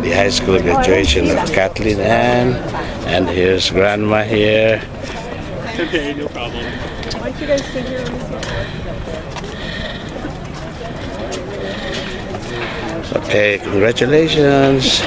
the high school graduation of Kathleen and here's Grandma here. Okay, no problem. Why don't you guys sit here? Okay, congratulations.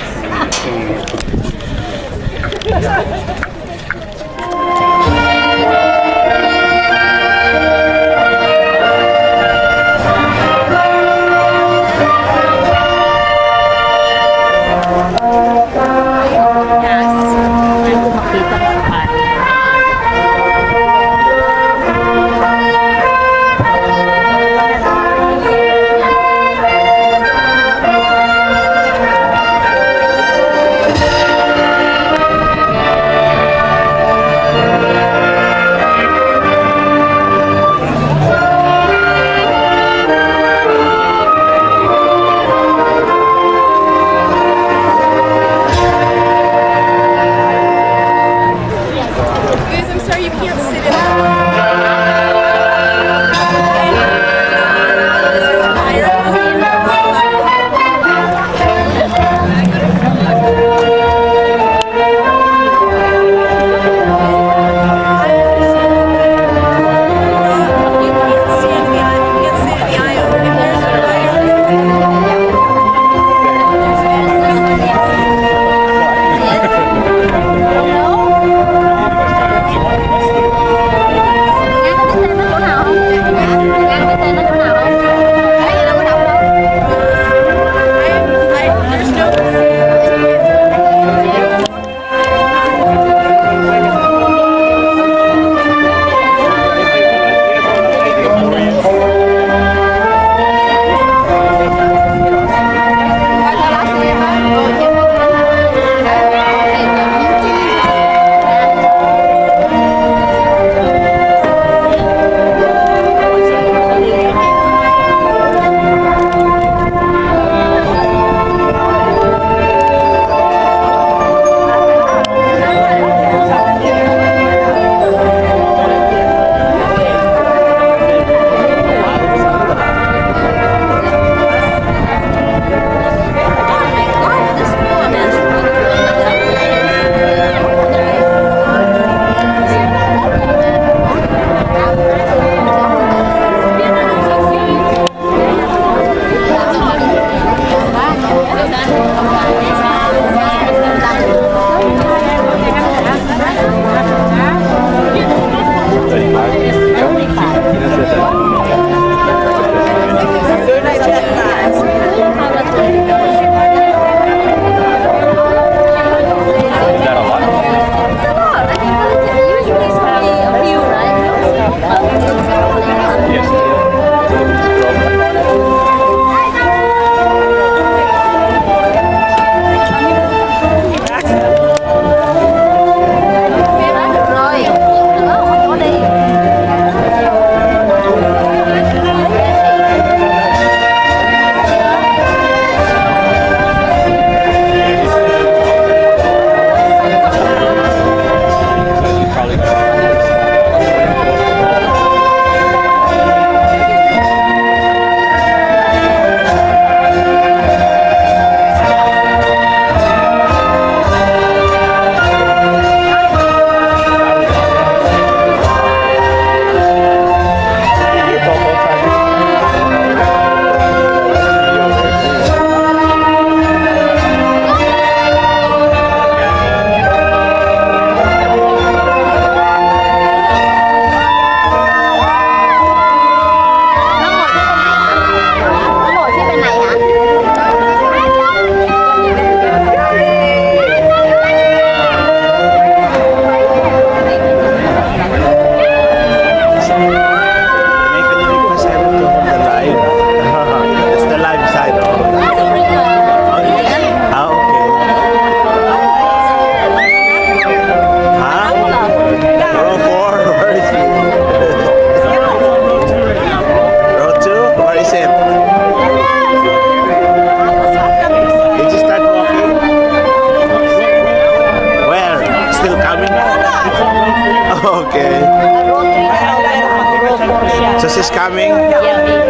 is coming? Yeah, maybe.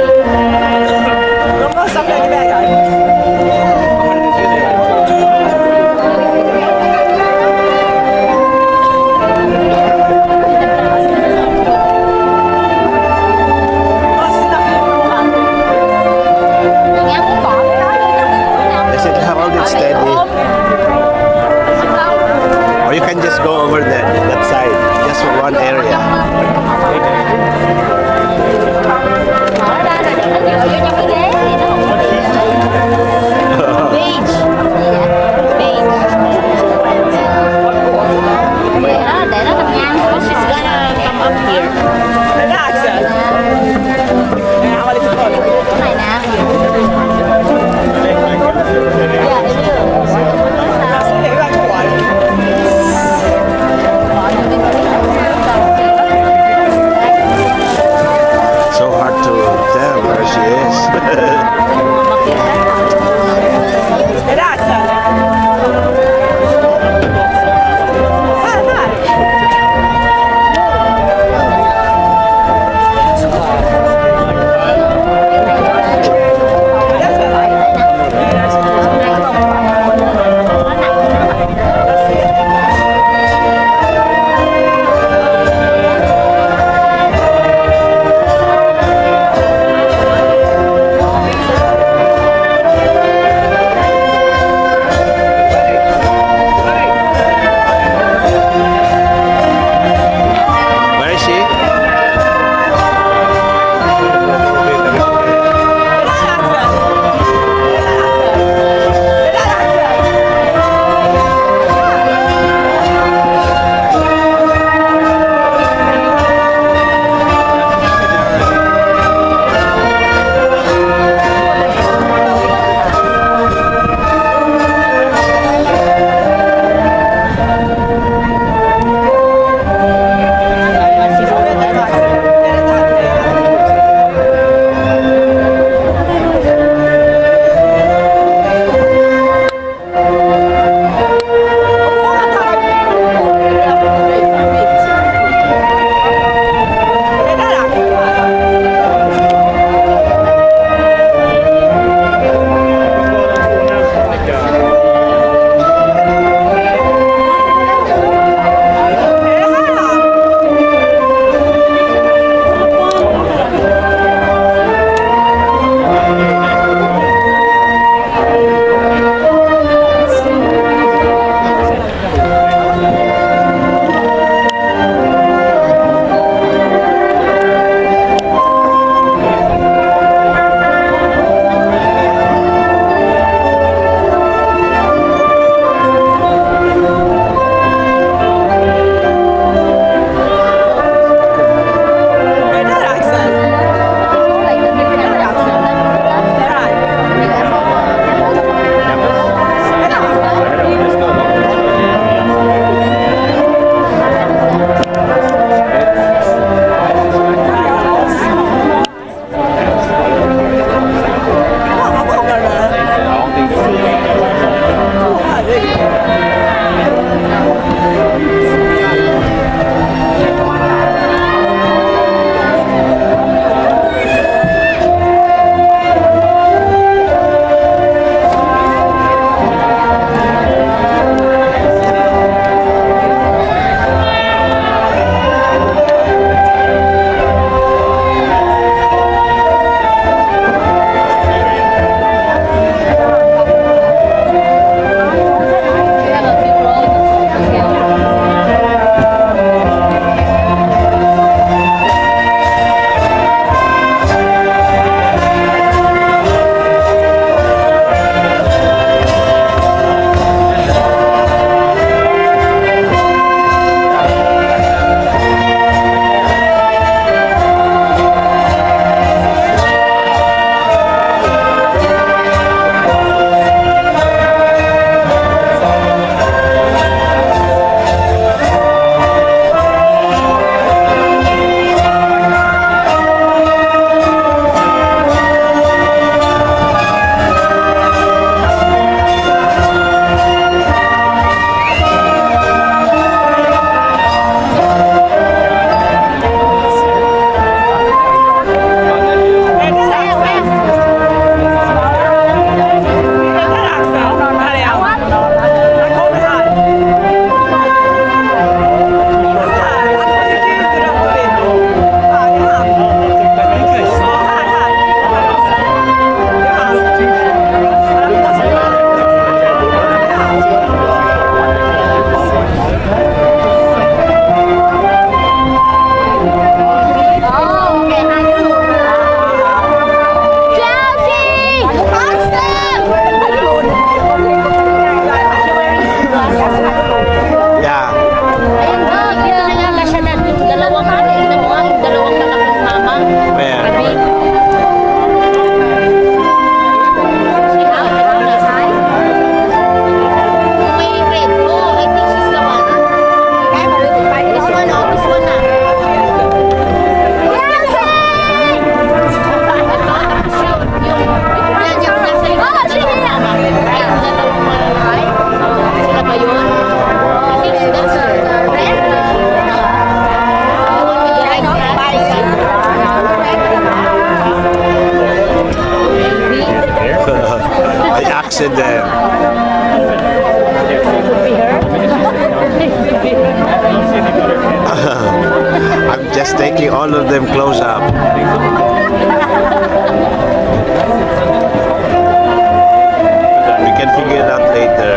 President. I'm just taking all of them close up. We can figure it out later.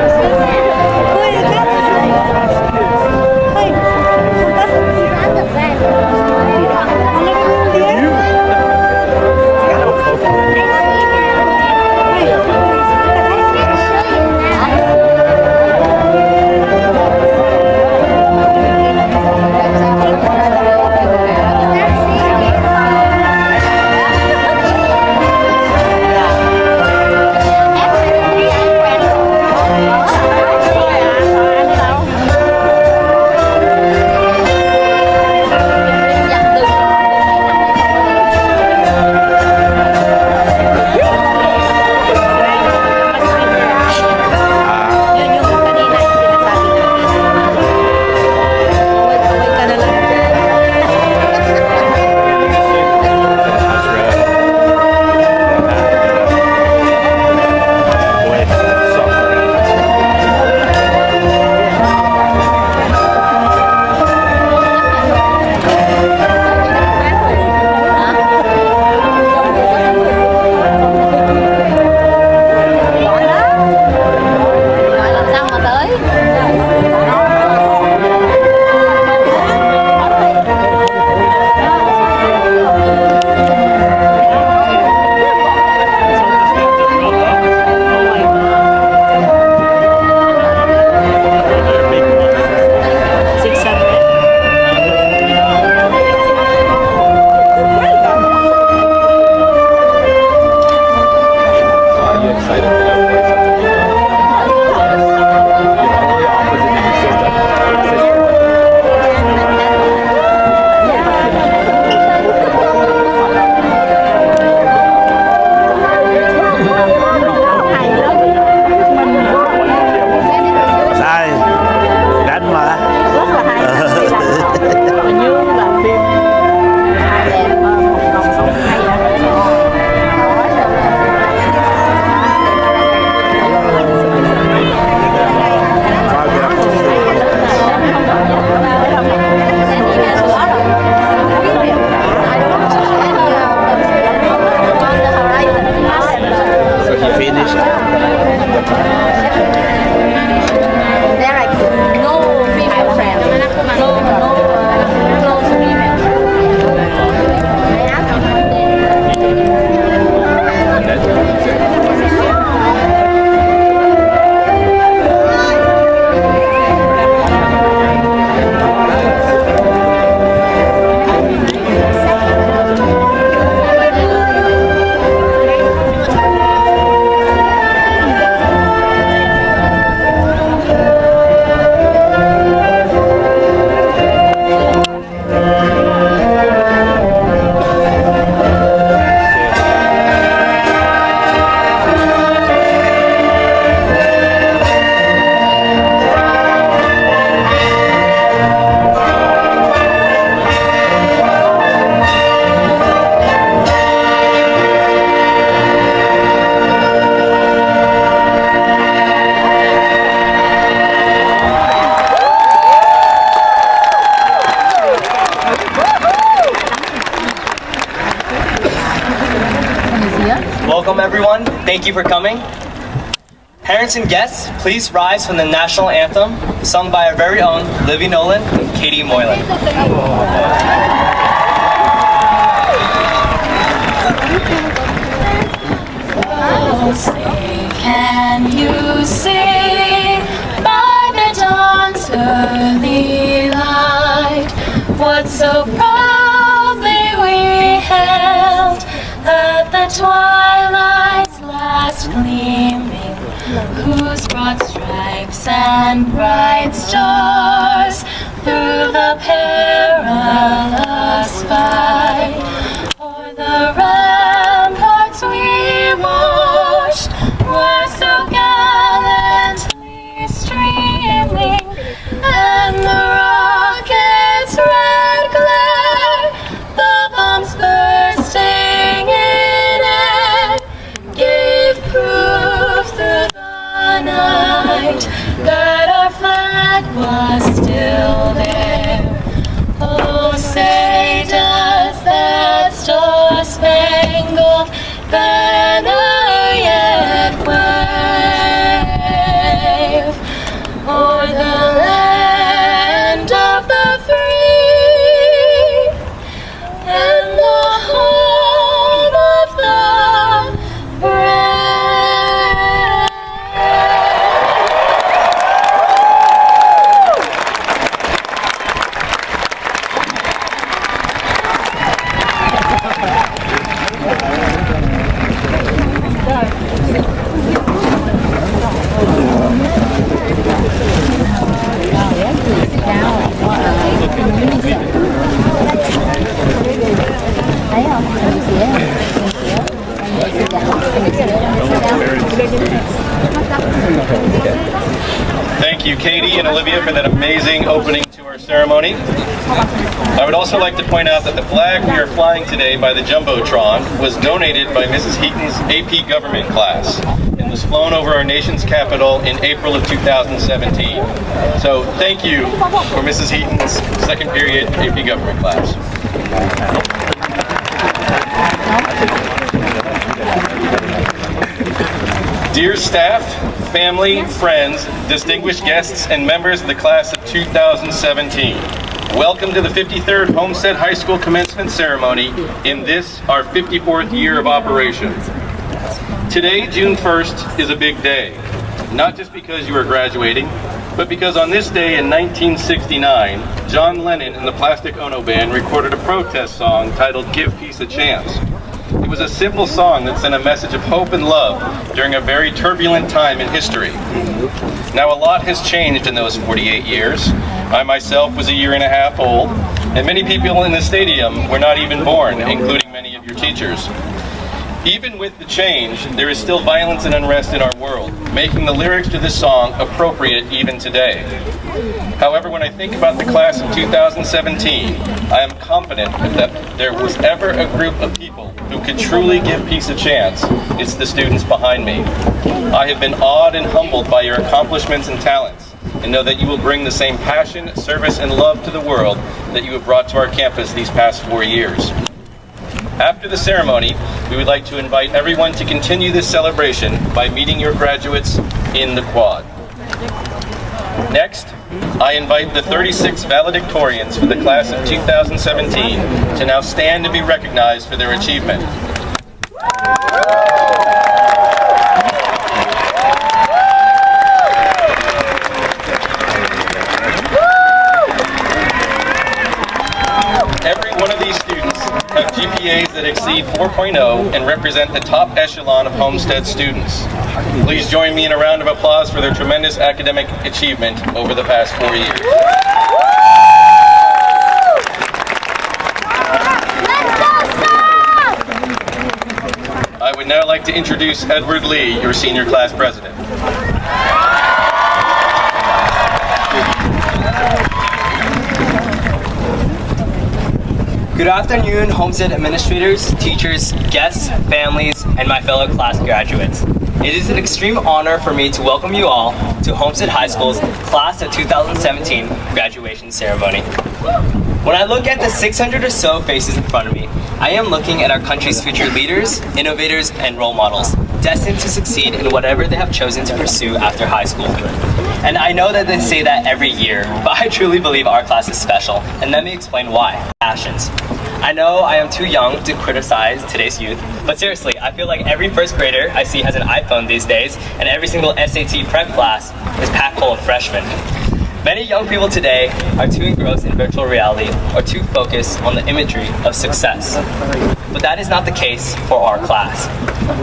Welcome everyone, thank you for coming. Parents and guests, please rise from the national anthem, sung by our very own Livy Nolan and Katie Moylan. Can you see by the dawn's early light what so proudly we held at the twilight's last gleaming, whose broad stripes and bright stars through the perilous fight o'er the ramparts we watched were so gallantly streaming, and the rocket's red glare, the bombs bursting in air, gave proof through the Thank you, Katie and Olivia, for that amazing opening to our ceremony. I would also like to point out that the flag we are flying today by the Jumbotron was donated by Mrs. Heaton's AP Government class and was flown over our nation's capital in April of 2017. So thank you for Mrs. Heaton's second period AP Government class. Dear staff, family, friends, distinguished guests, and members of the class of 2017, welcome to the 53rd Homestead High School commencement ceremony in this, our 54th year of operation. Today, June 1st, is a big day, not just because you are graduating, but because on this day in 1969, John Lennon and the Plastic Ono Band recorded a protest song titled "Give Peace a Chance." It was a simple song that sent a message of hope and love during a very turbulent time in history. Now, a lot has changed in those 48 years. I myself was a year and a half old, and many people in the stadium were not even born, including many of your teachers. Even with the change, there is still violence and unrest in our world, making the lyrics to this song appropriate even today. However, when I think about the class of 2017, I am confident that if there was ever a group of people who could truly give peace a chance, it's the students behind me. I have been awed and humbled by your accomplishments and talents, and know that you will bring the same passion, service, and love to the world that you have brought to our campus these past 4 years. After the ceremony, we would like to invite everyone to continue this celebration by meeting your graduates in the quad. Next, I invite the 36 valedictorians for the class of 2017 to now stand and be recognized for their achievement. Every one of these students have GPAs that exceed 4.0 and represent the top echelon of Homestead students. Please join me in a round of applause for their tremendous academic achievement over the past 4 years. I would now like to introduce Edward Lee, your senior class president. Good afternoon, Homestead administrators, teachers, guests, families, and my fellow class graduates. It is an extreme honor for me to welcome you all to Homestead High School's class of 2017 graduation ceremony. When I look at the 600 or so faces in front of me, I am looking at our country's future leaders, innovators, and role models, destined to succeed in whatever they have chosen to pursue after high school. And I know that they say that every year, but I truly believe our class is special, and let me explain why. Passions. I know I am too young to criticize today's youth, but seriously, I feel like every first grader I see has an iPhone these days, and every single SAT prep class is packed full of freshmen. Many young people today are too engrossed in virtual reality or too focused on the imagery of success. But that is not the case for our class.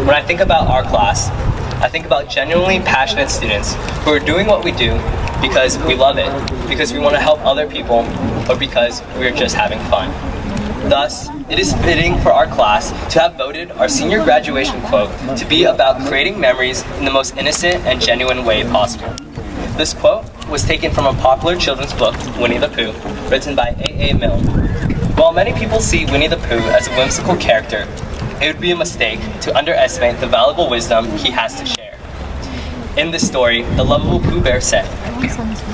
When I think about our class, I think about genuinely passionate students who are doing what we do because we love it, because we want to help other people, or because we are just having fun. Thus, it is fitting for our class to have voted our senior graduation quote to be about creating memories in the most innocent and genuine way possible. This quote was taken from a popular children's book, Winnie the Pooh, written by A.A. Milne. While many people see Winnie the Pooh as a whimsical character, it would be a mistake to underestimate the valuable wisdom he has to share. In this story, the lovable Pooh Bear said,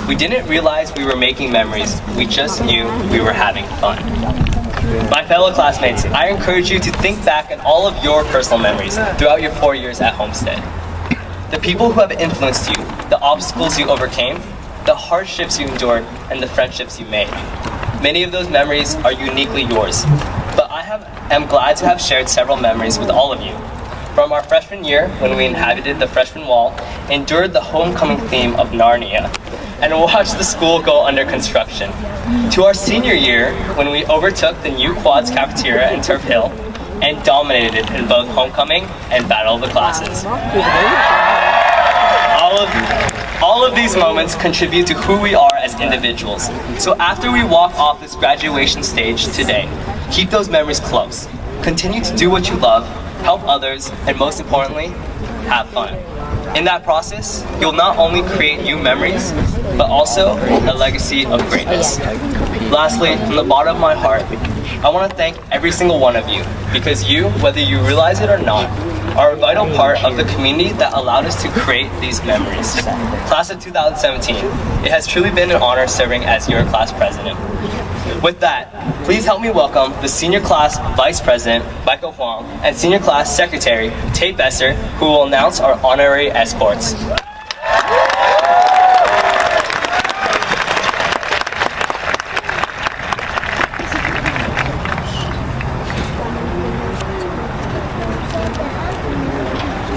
"We didn't realize we were making memories, we just knew we were having fun." My fellow classmates, I encourage you to think back on all of your personal memories throughout your 4 years at Homestead. The people who have influenced you, the obstacles you overcame, the hardships you endured, and the friendships you made. Many of those memories are uniquely yours, but I am glad to have shared several memories with all of you. From our freshman year, when we inhabited the freshman wall, endured the homecoming theme of Narnia, and watched the school go under construction, to our senior year, when we overtook the new Quads cafeteria in Turf Hill, and dominated in both homecoming and battle of the classes. All of these moments contribute to who we are as individuals. So after we walk off this graduation stage today, keep those memories close. Continue to do what you love, help others, and most importantly, have fun. In that process, you'll not only create new memories, but also a legacy of greatness. Lastly, from the bottom of my heart, I want to thank every single one of you, because you, whether you realize it or not, are a vital part of the community that allowed us to create these memories. Class of 2017, it has truly been an honor serving as your class president. With that, please help me welcome the Senior Class Vice President, Michael Huang, and Senior Class Secretary, Tate Besser, who will announce our honorary escorts.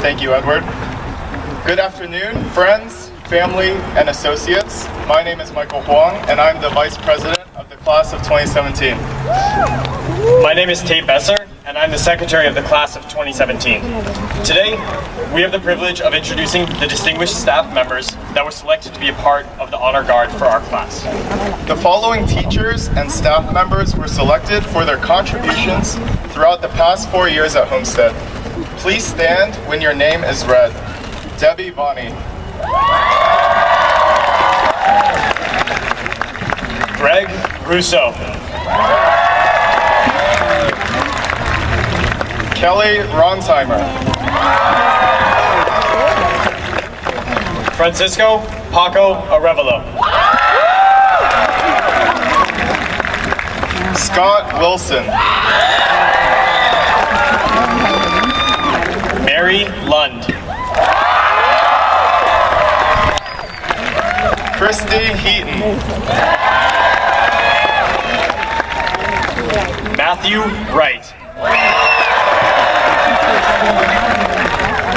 Thank you, Edward. Good afternoon, friends, family, and associates. My name is Michael Huang, and I'm the Vice President of the Class of 2017. My name is Tate Besser, and I'm the Secretary of the Class of 2017. Today, we have the privilege of introducing the distinguished staff members that were selected to be a part of the Honor Guard for our class. The following teachers and staff members were selected for their contributions throughout the past 4 years at Homestead. Please stand when your name is read. Debbie Bonney. Greg Russo. Kelly Ronsheimer. Francisco Paco Arevalo. Scott Wilson. Mary Lund. Christy Heaton. Matthew Wright.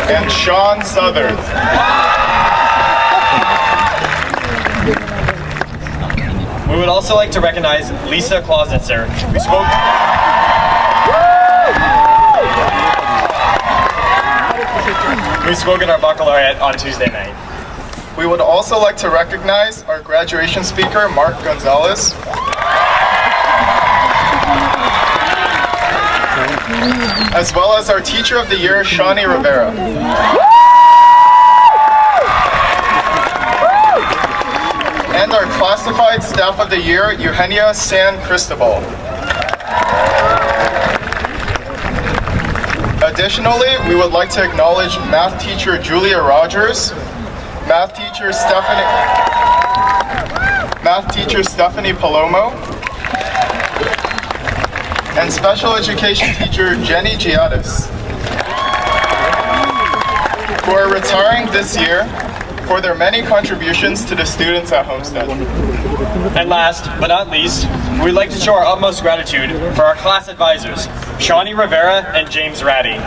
And Sean Southern. We would also like to recognize Lisa Clausitzer, who spoke at our baccalaureate on Tuesday night. We would also like to recognize our graduation speaker, Mark Gonzalez. As well as our Teacher of the Year, Shawnee Rivera. And our Classified Staff of the Year, Eugenia San Cristobal. Additionally, we would like to acknowledge Math Teacher Julia Rogers, Math Teacher Stephanie Palomo, and Special Education Teacher Jenny Giaddis, who are retiring this year for their many contributions to the students at Homestead. And last but not least, we'd like to show our utmost gratitude for our class advisors, Shawnee Rivera and James Ratty.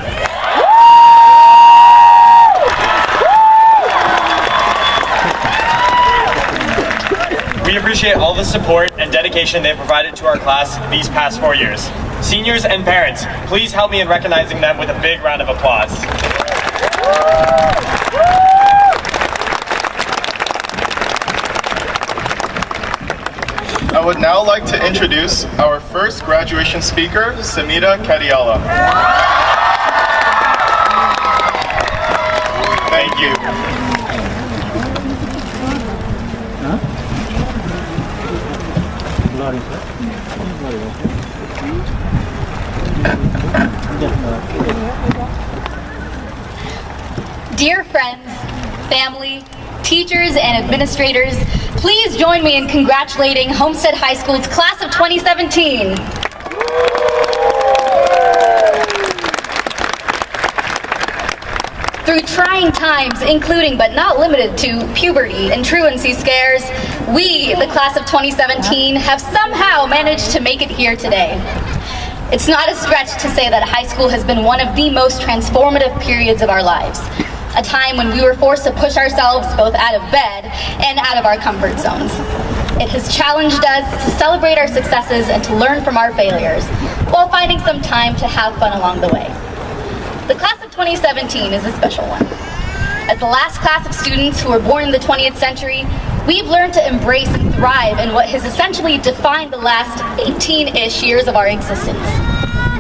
We appreciate all the support and dedication they have provided to our class these past 4 years. Seniors and parents, please help me in recognizing them with a big round of applause. I would now like to introduce our first graduation speaker, Samita Kadiala. Thank you. Dear friends, family, teachers, and administrators, please join me in congratulating Homestead High School's class of 2017. Through trying times, including but not limited to puberty and truancy scares, we, the class of 2017, have somehow managed to make it here today. It's not a stretch to say that high school has been one of the most transformative periods of our lives. A time when we were forced to push ourselves both out of bed and out of our comfort zones. It has challenged us to celebrate our successes and to learn from our failures, while finding some time to have fun along the way. The class of 2017 is a special one. As the last class of students who were born in the 20th century, we've learned to embrace and thrive in what has essentially defined the last 18-ish years of our existence: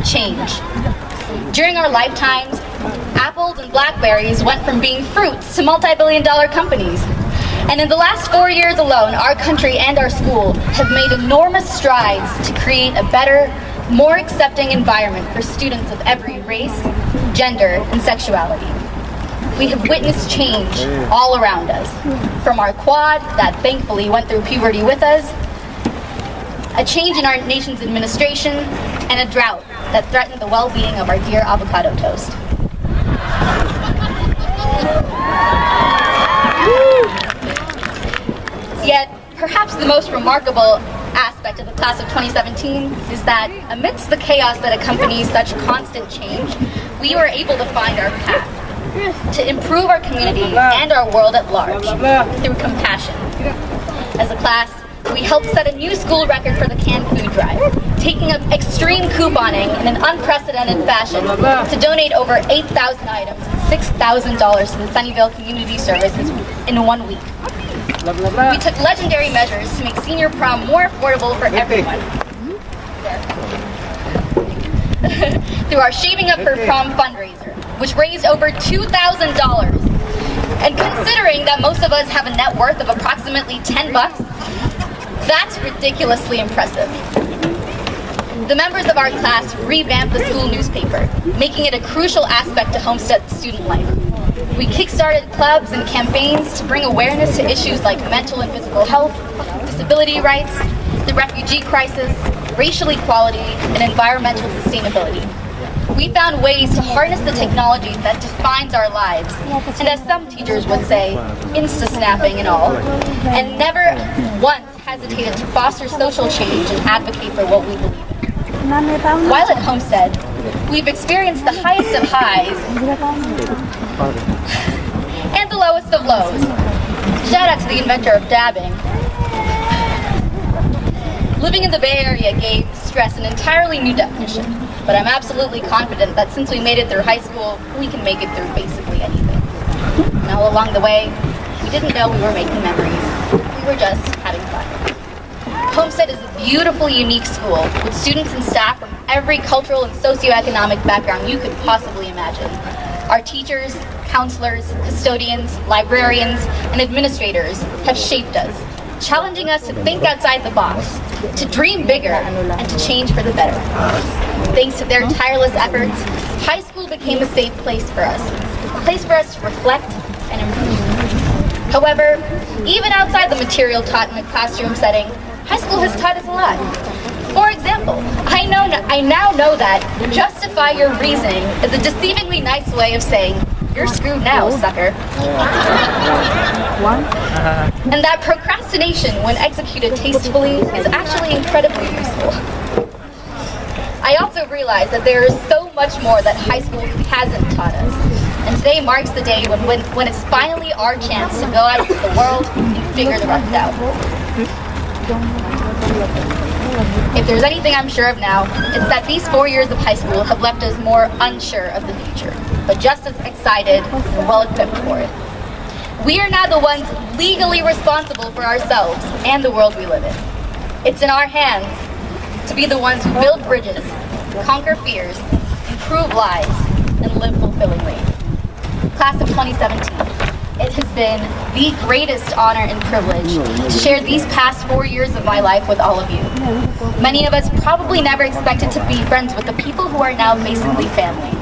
change. During our lifetimes, Apples and blackberries went from being fruits to multi-billion-dollar companies. And in the last 4 years alone, our country and our school have made enormous strides to create a better, more accepting environment for students of every race, gender, and sexuality. We have witnessed change all around us, from our quad that thankfully went through puberty with us, a change in our nation's administration, and a drought that threatened the well-being of our dear avocado toast. Yet, perhaps the most remarkable aspect of the class of 2017 is that amidst the chaos that accompanies such constant change, we were able to find our path to improve our community and our world at large through compassion. As a class, we helped set a new school record for the canned food drive, taking up extreme couponing in an unprecedented fashion to donate over 8,000 items, $6,000 to the Sunnyvale Community Services in 1 week. We took legendary measures to make senior prom more affordable for everyone. Through our Shaving Up for Prom fundraiser, which raised over $2,000. And considering that most of us have a net worth of approximately $10, that's ridiculously impressive. The members of our class revamped the school newspaper, making it a crucial aspect to Homestead's student life. We kickstarted clubs and campaigns to bring awareness to issues like mental and physical health, disability rights, the refugee crisis, racial equality, and environmental sustainability. We found ways to harness the technology that defines our lives, and as some teachers would say, insta-snapping and all, and never once hesitated to foster social change and advocate for what we believe in. While at Homestead, we've experienced the highest of highs and the lowest of lows. Shout out to the inventor of dabbing. Living in the Bay Area gave stress an entirely new definition, but I'm absolutely confident that since we made it through high school, we can make it through basically anything. Now, along the way, we didn't know we were making memories. We were just having fun. Homestead is a beautifully unique school with students and staff from every cultural and socioeconomic background you could possibly imagine. Our teachers, counselors, custodians, librarians, and administrators have shaped us, challenging us to think outside the box, to dream bigger, and to change for the better. Thanks to their tireless efforts, high school became a safe place for us to reflect and improve. However, even outside the material taught in a classroom setting, high school has taught us a lot. For example, I now know that justify your reasoning is a deceivingly nice way of saying, you're screwed now, sucker. And that procrastination, when executed tastefully, is actually incredibly useful. I also realize that there is so much more that high school hasn't taught us. And today marks the day when it's finally our chance to go out into the world and figure the rest out. If there's anything I'm sure of now, it's that these 4 years of high school have left us more unsure of the future, but just as excited and well-equipped for it. We are now the ones legally responsible for ourselves and the world we live in. It's in our hands to be the ones who build bridges, conquer fears, improve lives, and live fulfillingly. Class of 2017. It has been the greatest honor and privilege to share these past 4 years of my life with all of you. Many of us probably never expected to be friends with the people who are now basically family.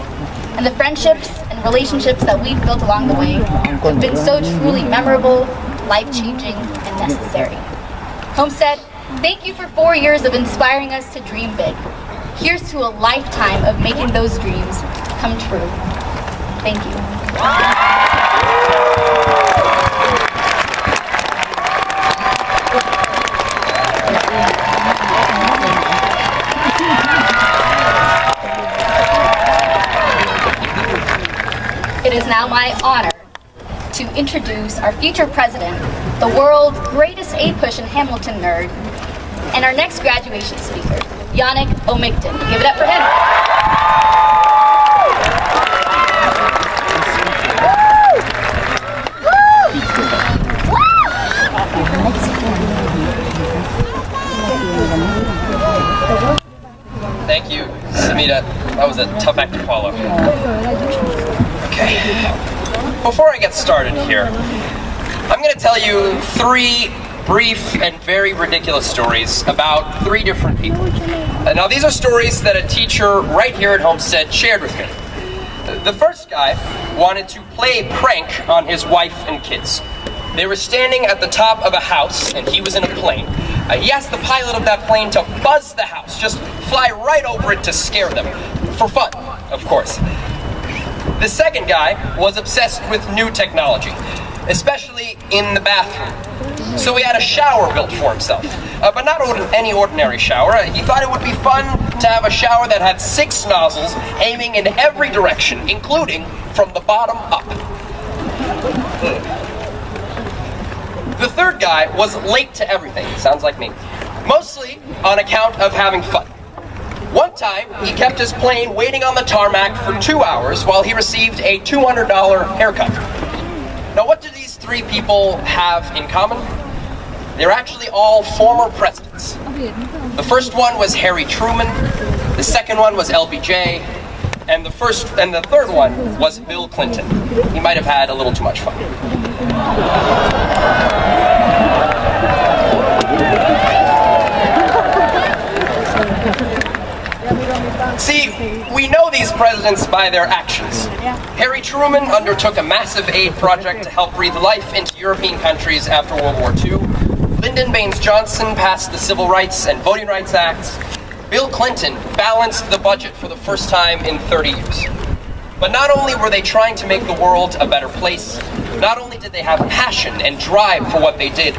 And the friendships and relationships that we've built along the way have been so truly memorable, life-changing, and necessary. Homestead, thank you for 4 years of inspiring us to dream big. Here's to a lifetime of making those dreams come true. Thank you. It is now my honor to introduce our future president, the world's greatest A-push and Hamilton nerd, and our next graduation speaker, Yannick O'Migden. Give it up for him. Thank you, Samita. That was a tough act to follow. Okay. Before I get started here, I'm going to tell you 3 brief and very ridiculous stories about 3 different people. Now, these are stories that a teacher right here at Homestead shared with me. The first guy wanted to play a prank on his wife and kids. They were standing at the top of a house, and he was in a plane. He asked the pilot of that plane to buzz the house, just fly right over it to scare them. For fun, of course. The second guy was obsessed with new technology, especially in the bathroom. So he had a shower built for himself, but not any ordinary shower. He thought it would be fun to have a shower that had 6 nozzles aiming in every direction, including from the bottom up. The third guy was late to everything, sounds like me, mostly on account of having fun. One time, he kept his plane waiting on the tarmac for 2 hours while he received a $200 haircut. Now, what do these 3 people have in common? They're actually all former presidents. The first one was Harry Truman, the second one was LBJ, and the third one was Bill Clinton. He might have had a little too much fun. See, we know these presidents by their actions. Harry Truman undertook a massive aid project to help breathe life into European countries after World War II. Lyndon Baines Johnson passed the Civil Rights and Voting Rights Acts. Bill Clinton balanced the budget for the first time in 30 years. But not only were they trying to make the world a better place, not only did they have passion and drive for what they did,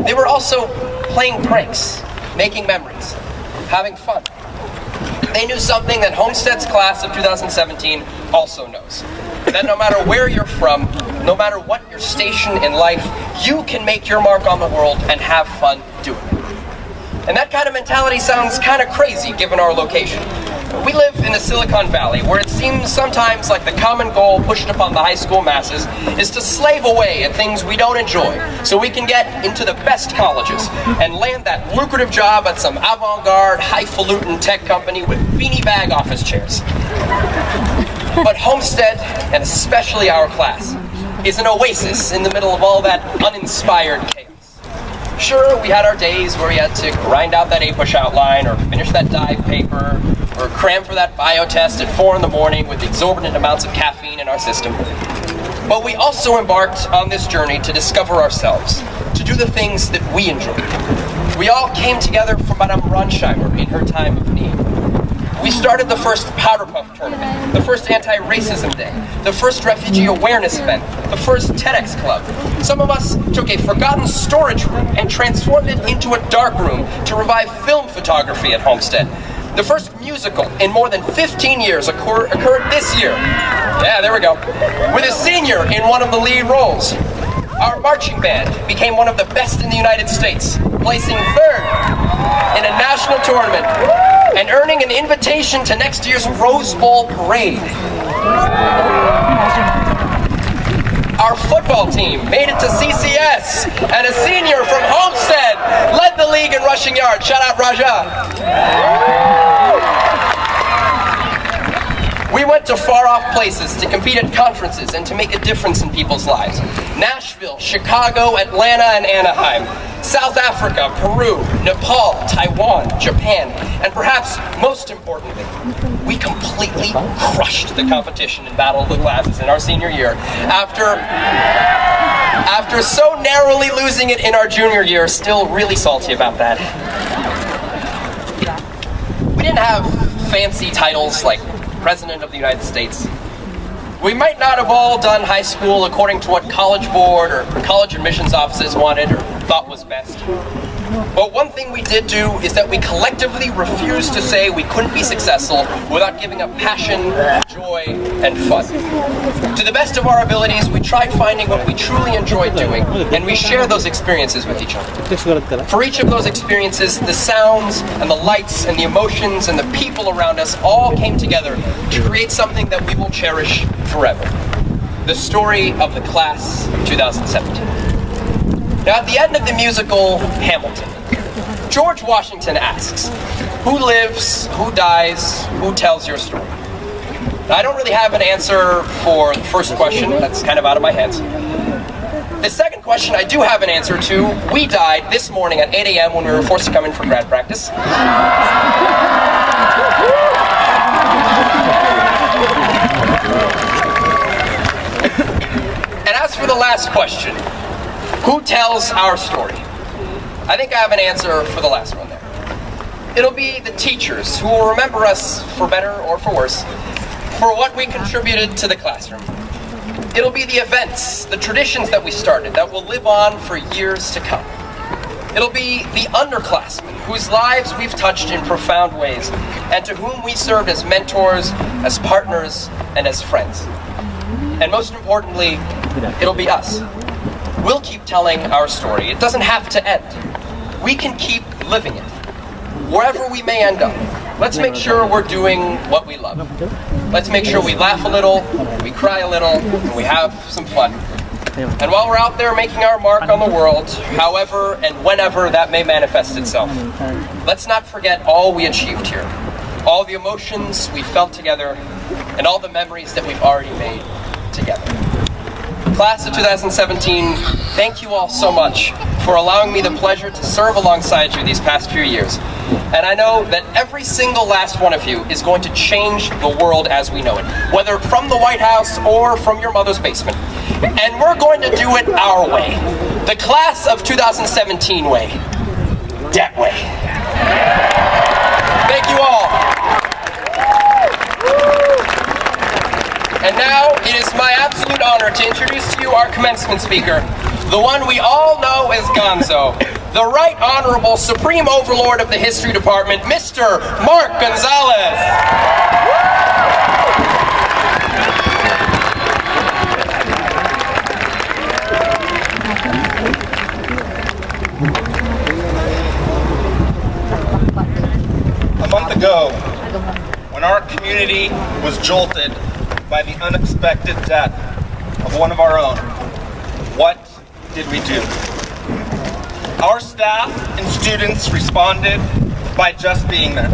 they were also playing pranks, making memories, having fun. They knew something that Homestead's class of 2017 also knows. That no matter where you're from, no matter what your station in life, you can make your mark on the world and have fun doing it. And that kind of mentality sounds kind of crazy given our location. We live in the Silicon Valley, where it seems sometimes like the common goal pushed upon the high school masses is to slave away at things we don't enjoy, so we can get into the best colleges and land that lucrative job at some avant-garde, highfalutin tech company with beanie bag office chairs. But Homestead, and especially our class, is an oasis in the middle of all that uninspired chaos. Sure, we had our days where we had to grind out that A-push outline, or finish that dive paper, or cram for that bio test at 4 in the morning with exorbitant amounts of caffeine in our system. But we also embarked on this journey to discover ourselves, to do the things that we enjoy. We all came together for Madame Ronsheimer in her time of need. We started the first Powder Puff tournament, the first anti-racism day, the first refugee awareness event, the first TEDx club. Some of us took a forgotten storage room and transformed it into a dark room to revive film photography at Homestead. The first musical in more than 15 years occurred this year. Yeah, there we go. With a senior in one of the lead roles. Our marching band became one of the best in the United States, placing 3rd in a national tournament and earning an invitation to next year's Rose Bowl parade. Our football team made it to CCS, and a senior from Homestead led the league in rushing yards. Shout out, Raja. We went to far-off places to compete at conferences and to make a difference in people's lives. Nashville, Chicago, Atlanta, and Anaheim. South Africa, Peru, Nepal, Taiwan, Japan, and perhaps most importantly, we completely crushed the competition in Battle of the Classes in our senior year. After so narrowly losing it in our junior year, still really salty about that. We didn't have fancy titles like President of the United States. We might not have all done high school according to what College Board or college admissions offices wanted or thought was best. But one thing we did do is that we collectively refused to say we couldn't be successful without giving up passion, joy, and fun. To the best of our abilities, we tried finding what we truly enjoyed doing, and we share those experiences with each other. For each of those experiences, the sounds and the lights and the emotions and the people around us all came together to create something that we will cherish forever. The story of the class of 2017. Now, at the end of the musical Hamilton, George Washington asks, who lives, who dies, who tells your story? I don't really have an answer for the first question. That's kind of out of my hands. The second question I do have an answer to. We died this morning at 8 a.m. when we were forced to come in for grad practice. And as for the last question, who tells our story? I think I have an answer for the last one there. It'll be the teachers who will remember us, for better or for worse, for what we contributed to the classroom. It'll be the events, the traditions that we started that will live on for years to come. It'll be the underclassmen whose lives we've touched in profound ways and to whom we served as mentors, as partners, and as friends. And most importantly, it'll be us. We'll keep telling our story. It doesn't have to end. We can keep living it. Wherever we may end up, let's make sure we're doing what we love. Let's make sure we laugh a little, we cry a little, and we have some fun. And while we're out there making our mark on the world, however and whenever that may manifest itself, let's not forget all we achieved here, all the emotions we felt together, and all the memories that we've already made together. Class of 2017, thank you all so much for allowing me the pleasure to serve alongside you these past few years. And I know that every single last one of you is going to change the world as we know it, whether from the White House or from your mother's basement. And we're going to do it our way. The class of 2017 way. That way. Thank you all. And now it is my absolute honor to introduce to you our commencement speaker, the one we all know as Gonzo, the Right Honorable Supreme Overlord of the History Department, Mr. Mark Gonzalez. A month ago, when our community was jolted by the unexpected death of one of our own, what did we do? Our staff and students responded by just being there,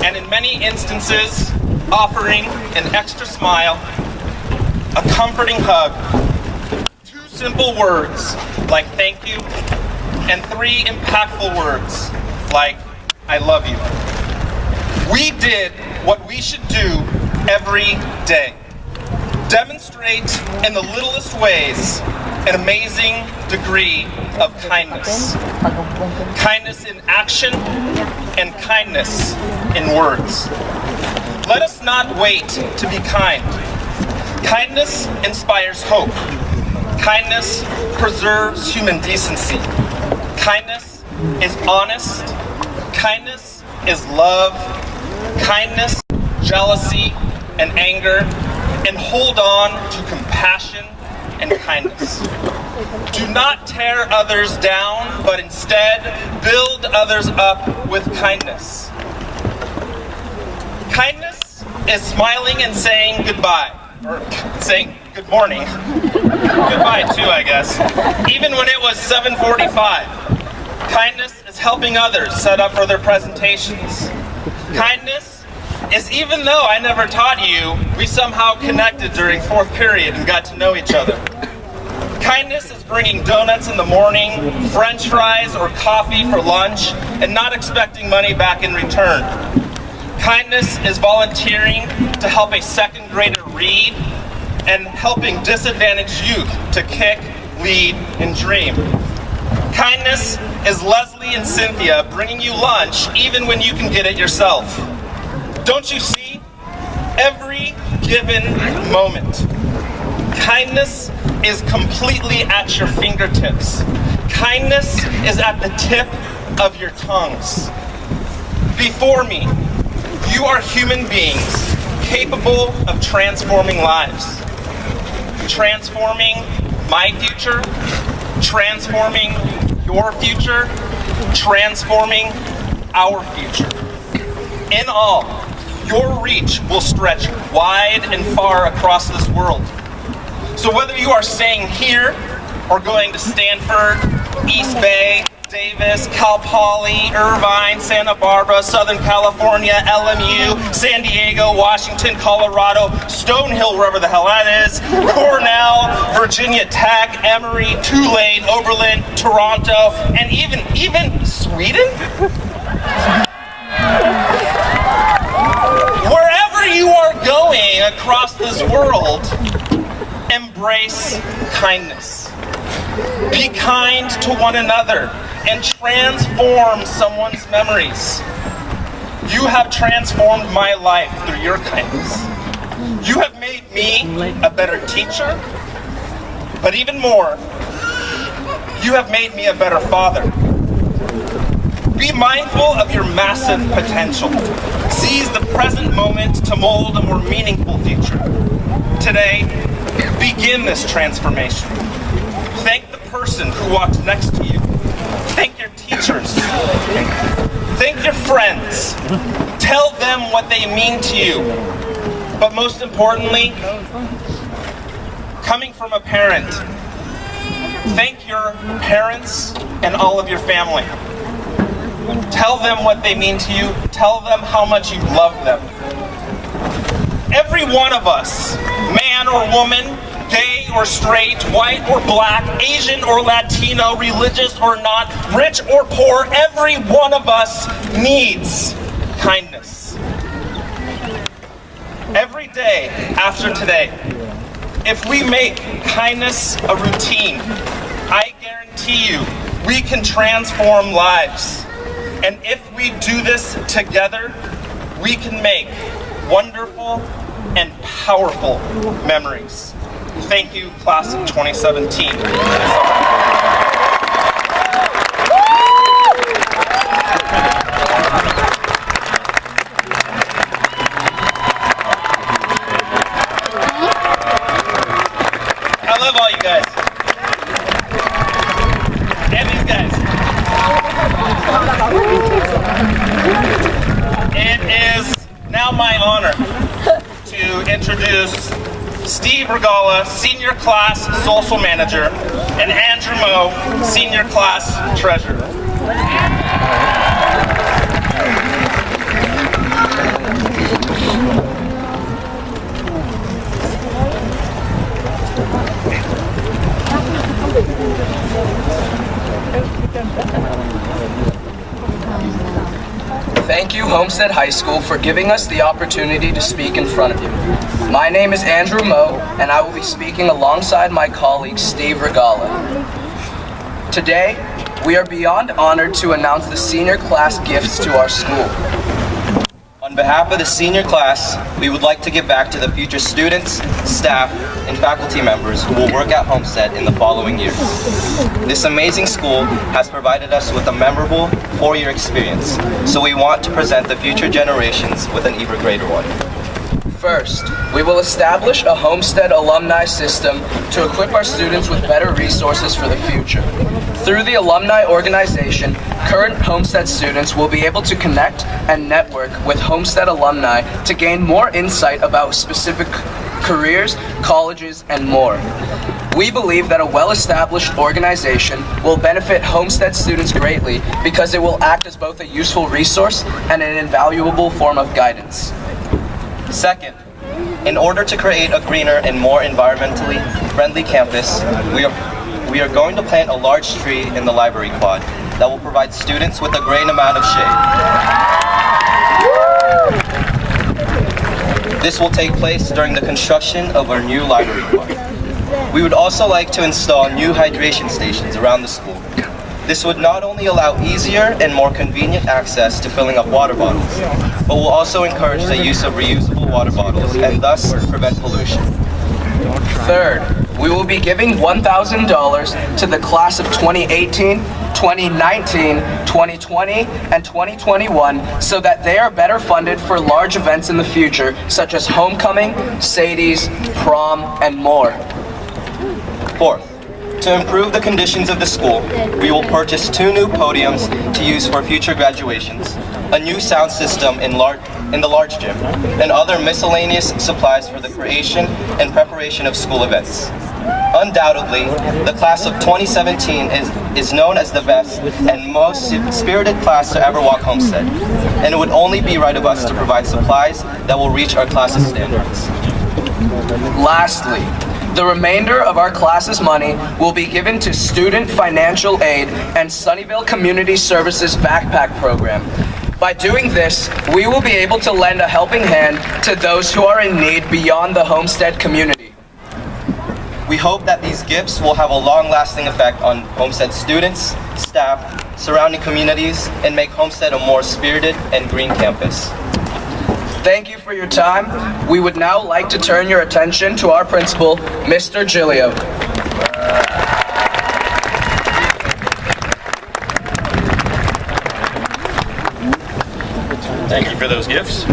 and in many instances, offering an extra smile, a comforting hug, 2 simple words like thank you, and 3 impactful words like I love you. We did what we should do every day. Demonstrate in the littlest ways an amazing degree of kindness. Kindness in action and kindness in words. Let us not wait to be kind. Kindness inspires hope. Kindness preserves human decency. Kindness is honest. Kindness is love. Kindness, jealousy, and anger, and hold on to compassion and kindness. Do not tear others down, but instead build others up with kindness. Kindness is smiling and saying goodbye, or saying good morning. Goodbye too, I guess. Even when it was 7:45. Kindness is helping others set up for their presentations. Kindness is even though I never taught you, we somehow connected during 4th period and got to know each other. Kindness is bringing donuts in the morning, French fries or coffee for lunch, and not expecting money back in return. Kindness is volunteering to help a 2nd grader read and helping disadvantaged youth to kick, lead, and dream. Kindness is Leslie and Cynthia bringing you lunch even when you can get it yourself. Don't you see? Every given moment. Kindness is completely at your fingertips. Kindness is at the tip of your tongues. Before me, you are human beings capable of transforming lives. Transforming my future, transforming your future, transforming our future. In all, your reach will stretch wide and far across this world. So whether you are staying here or going to Stanford, East Bay, Davis, Cal Poly, Irvine, Santa Barbara, Southern California, LMU, San Diego, Washington, Colorado, Stonehill, wherever the hell that is, Cornell, Virginia Tech, Emory, Tulane, Oberlin, Toronto, and even Sweden? Wherever you are going across this world, embrace kindness. Be kind to one another and transform someone's memories. You have transformed my life through your kindness. You have made me a better teacher, but even more, you have made me a better father. Be mindful of your massive potential. Seize the present moment to mold a more meaningful future. Today, begin this transformation. Thank the person who walks next to you. Thank your teachers. Thank your friends. Tell them what they mean to you. But most importantly, coming from a parent, thank your parents and all of your family. Tell them what they mean to you. Tell them how much you love them. Every one of us, man or woman, gay or straight, white or black, Asian or Latino, religious or not, rich or poor, every one of us needs kindness. Every day after today, if we make kindness a routine, I guarantee you we can transform lives. And if we do this together, we can make wonderful and powerful memories. Thank you, class of 2017. I love all you guys. And these guys. It is now my honor to introduce Steve Regala, Senior Class Social Manager, and Andrew Moe, Senior Class Treasurer. Thank you, Homestead High School, for giving us the opportunity to speak in front of you. My name is Andrew Moe, and I will be speaking alongside my colleague, Steve Regala. Today, we are beyond honored to announce the senior class gifts to our school. On behalf of the senior class, we would like to give back to the future students, staff, and faculty members who will work at Homestead in the following years. This amazing school has provided us with a memorable 4-year experience, so we want to present the future generations with an even greater one. First, we will establish a Homestead alumni system to equip our students with better resources for the future. Through the alumni organization, current Homestead students will be able to connect and network with Homestead alumni to gain more insight about specific careers, colleges, and more. We believe that a well-established organization will benefit Homestead students greatly because it will act as both a useful resource and an invaluable form of guidance. Second, in order to create a greener and more environmentally friendly campus, we are going to plant a large tree in the library quad that will provide students with a great amount of shade. This will take place during the construction of our new library quad. We would also like to install new hydration stations around the school. This would not only allow easier and more convenient access to filling up water bottles, but will also encourage the use of reusable water bottles and thus prevent pollution. Third, we will be giving $1,000 to the class of 2018, 2019, 2020, and 2021 so that they are better funded for large events in the future, such as homecoming, Sadie's, prom, and more. Fourth, to improve the conditions of the school, we will purchase 2 new podiums to use for future graduations, a new sound system, and in the large gym, and other miscellaneous supplies for the creation and preparation of school events. Undoubtedly, the class of 2017 is known as the best and most spirited class to ever walk Homestead, and it would only be right of us to provide supplies that will reach our class's standards. Lastly, the remainder of our class's money will be given to Student Financial Aid and Sunnyvale Community Services Backpack Program. By doing this, we will be able to lend a helping hand to those who are in need beyond the Homestead community. We hope that these gifts will have a long-lasting effect on Homestead students, staff, surrounding communities, and make Homestead a more spirited and green campus. Thank you for your time. We would now like to turn your attention to our principal, Mr. Giglio. Thank you for those gifts.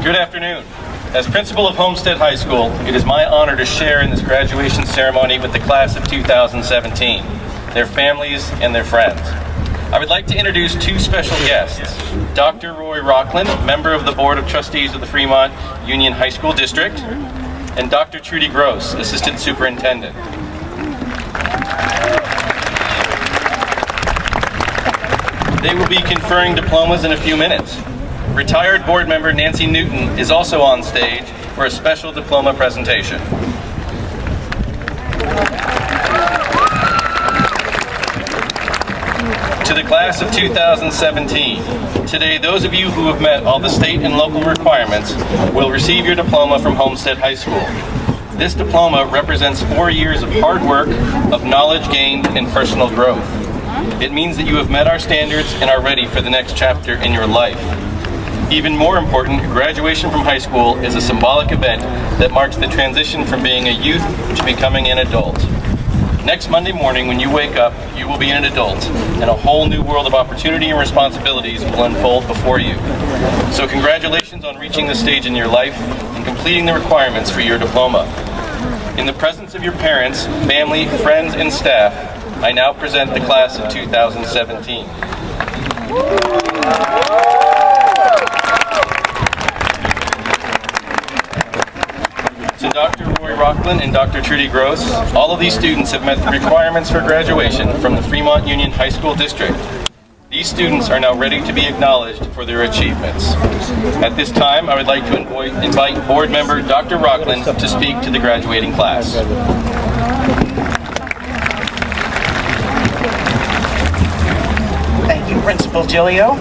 Good afternoon. As principal of Homestead High School, it is my honor to share in this graduation ceremony with the class of 2017, their families and their friends. I would like to introduce two special guests, Dr. Roy Rockland, member of the Board of Trustees of the Fremont Union High School District, and Dr. Trudy Gross, Assistant Superintendent. They will be conferring diplomas in a few minutes. Retired board member Nancy Newton is also on stage for a special diploma presentation. To the class of 2017, today those of you who have met all the state and local requirements will receive your diploma from Homestead High School. This diploma represents 4 years of hard work, of knowledge gained, and personal growth. It means that you have met our standards and are ready for the next chapter in your life. Even more important, graduation from high school is a symbolic event that marks the transition from being a youth to becoming an adult. Next Monday morning when you wake up, you will be an adult, and a whole new world of opportunity and responsibilities will unfold before you. So congratulations on reaching this stage in your life and completing the requirements for your diploma. In the presence of your parents, family, friends, and staff, I now present the class of 2017. To Dr. Roy Rockland and Dr. Trudy Gross, all of these students have met the requirements for graduation from the Fremont Union High School District. These students are now ready to be acknowledged for their achievements. At this time, I would like to invite board member Dr. Rockland to speak to the graduating class. Thank you, Principal Giglio.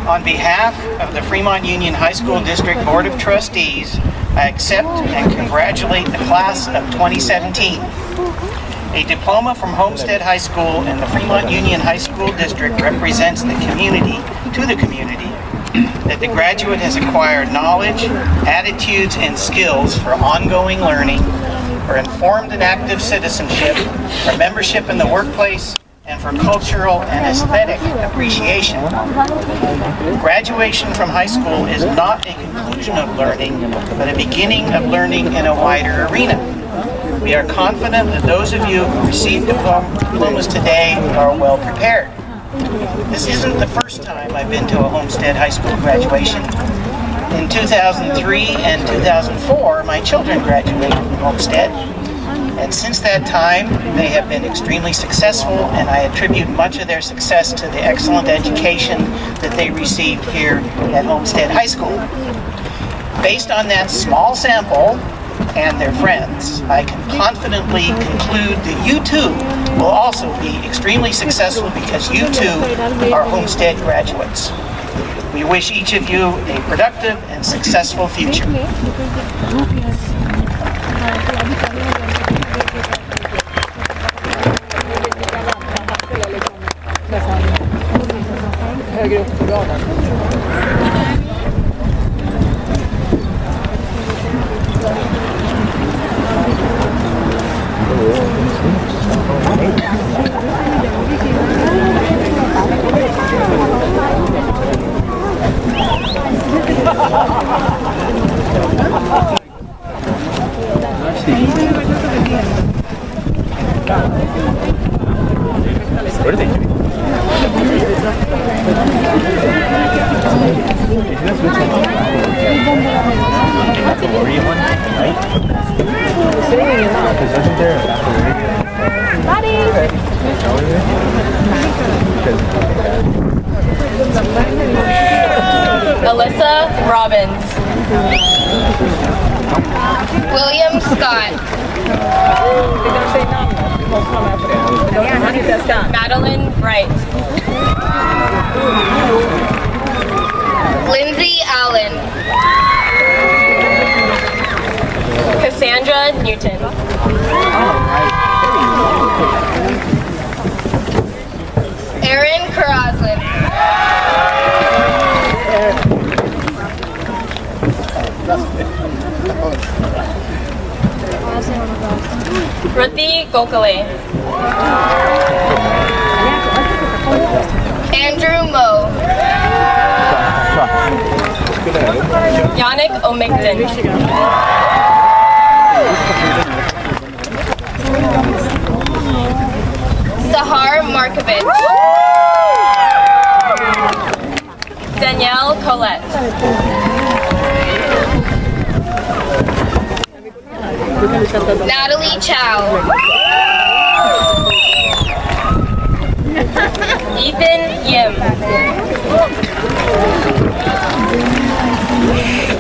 On behalf of the Fremont Union High School District Board of Trustees, I accept and congratulate the class of 2017. A diploma from Homestead High School and the Fremont Union High School District represents the community to the community that the graduate has acquired knowledge, attitudes, and skills for ongoing learning, for informed and active citizenship, for membership in the workplace, and for cultural and aesthetic appreciation. Graduation from high school is not a conclusion of learning, but a beginning of learning in a wider arena. We are confident that those of you who received diplomas today are well prepared. This isn't the first time I've been to a Homestead High School graduation. In 2003 and 2004, my children graduated from Homestead. And since that time, they have been extremely successful, and I attribute much of their success to the excellent education that they received here at Homestead High School. Based on that small sample and their friends, I can confidently conclude that you too will also be extremely successful because you too are Homestead graduates. We wish each of you a productive and successful future. Robbins. William Scott. Madeline Wright. Lindsay Allen. Cassandra Newton. Erin Karaslin. Ruthie Gokale. Andrew Moe. Yannick O'Migden. Sahar Markovich. Danielle Colette. Natalie Chow. Ethan Yim.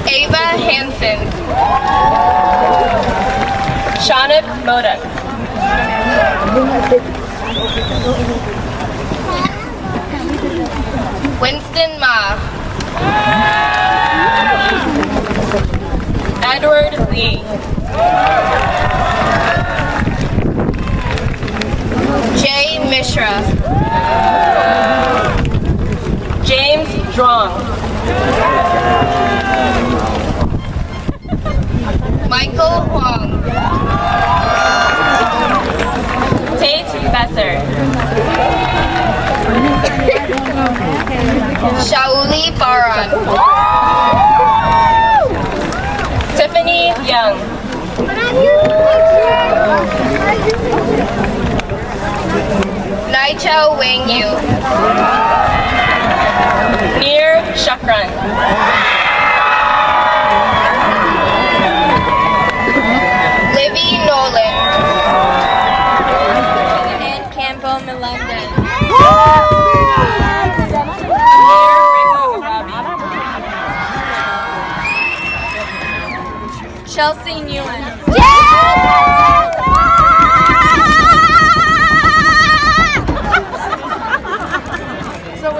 Ava Hansen. Shanak Modak. Winston Ma. Edward Lee. Jay Mishra. James Drong. Michael Huang. Tate Besser. Shauli Baran. Tiffany Young. Naichao Wang Yu. Nir Shakran. Livy Nolan. And Campo Millendez. Chelsea Newen.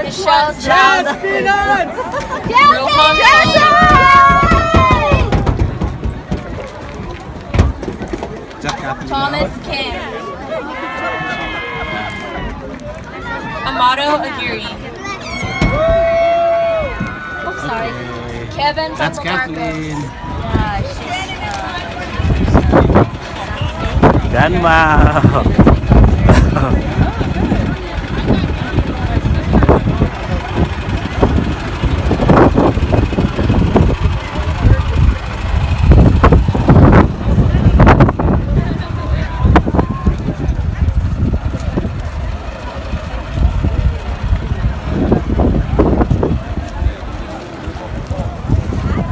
Michelle Chow. Thomas Kim. Amato Aguirre. Oh, sorry. Kevin from That's Kathleen. Ganma.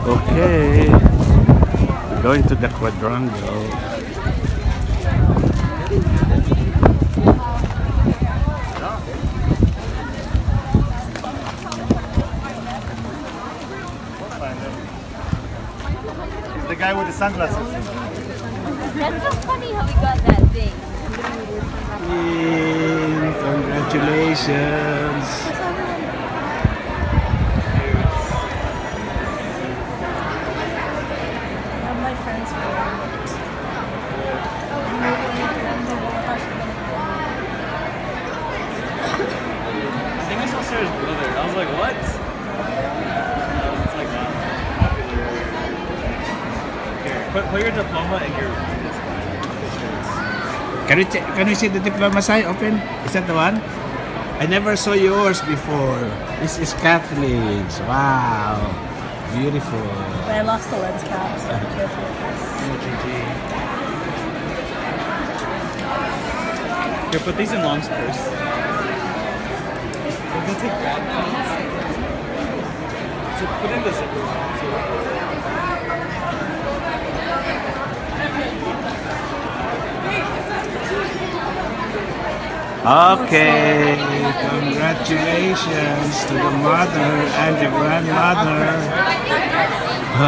Okay, going to the quadrangle. The guy with the sunglasses. That's so funny how we got that thing. Congratulations. My friend's I think I saw Sarah's brother. I was like, what? It's like not popular. Here, put your diploma in your. Can we see the diploma sign open? Is that the one? I never saw yours before. This is Kathleen's. Wow. Beautiful. I lost the lens cap, so be careful. Here, put these in Long's purse. We're gonna take that. So put in the zipper. Okay, congratulations to the mother and the grandmother. I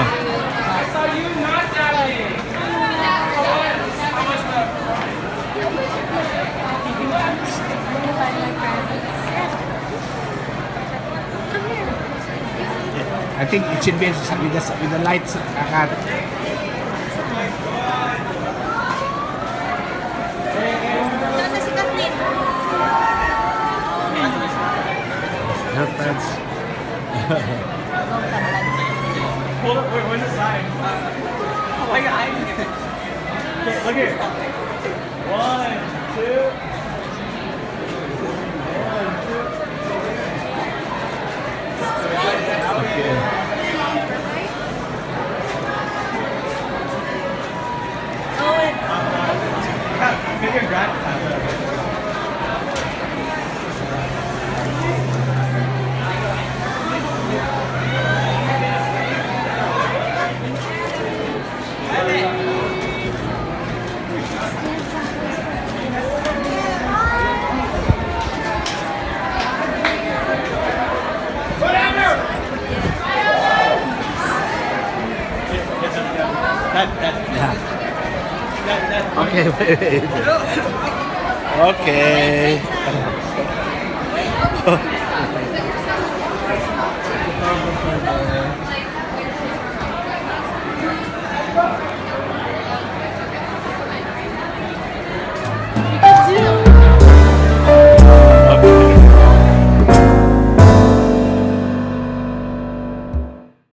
think it should be with the lights. Her friends. Hold up, wait, where's the sign? Oh, I got hiding it. Okay, look here. 1, 2. Make your grad Okay, wait. Okay.